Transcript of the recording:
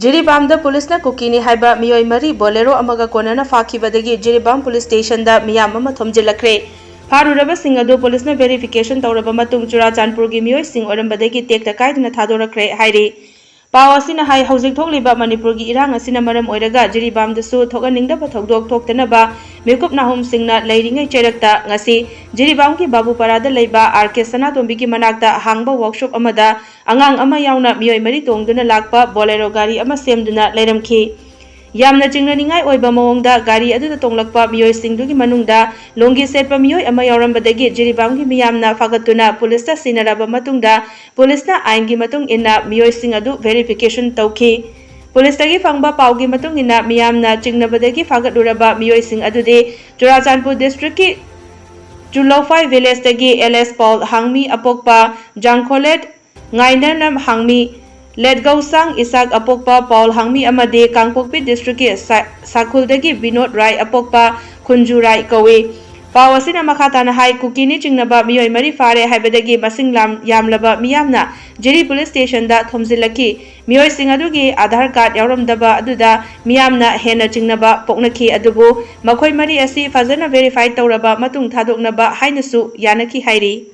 Jiribam da police na kukini haiba Miwoi mari bolero amaga konana fakhibadagi Jiribam police station da Miyamna Thomjinkhre Faruraba sing adu police na verification tawraba matung Churachandpur gi Miwoi sing orambadagi tekta kaiduna thadorakre hairi Paw asina hai hojik thokliba Manipur gi irang asina maram oiraga Jiribam da su thoganingdaba thokdok thoktanaba mikup nahum singna leiringai cherakta ngasi Jiribam ki babu parada leiba RK Sanatombi ki manakta hangba workshop amada angang ama yauna Miwoi mari tongduna lakpa bolero gari ama semduna leiramki Yamna chingnaningai oiba mawongda gari aduda tonglakpa Miwoi singdugi manungda longi setpa Miwoi ama yaurambadagi Jiribam gi Miyamna fagatuna police ta sinaraba matungda police na ain gi matung inna Miwoi sing adu verification tawki police tagi fangba pawgi matung inna Miyamna chingnabadagi fagatuluraba Miwoi sing adude Churachandpur district ki Julofai village tagi LS Paul hangmi apokpa Jangkholet ngainanam hangmi Ledgausang Isak apokpa Paul hangmi amade Kangpokpi district ki Sakhuldagi Vinod Rai apokpa Khunju Rai kawi Paw asina makhatana hai kukini chingnaba Miwoi mari fare haibadagi masing yamlaba Miyamna Jiri police station da thomjilaki Miwoi sing adugi Aadhaar card yauramdaba aduda Miyamna hena chingnaba poknaki adubu makhoi mari asi fazana verify tawraba matung thadoknaba hainasu yanaki hairi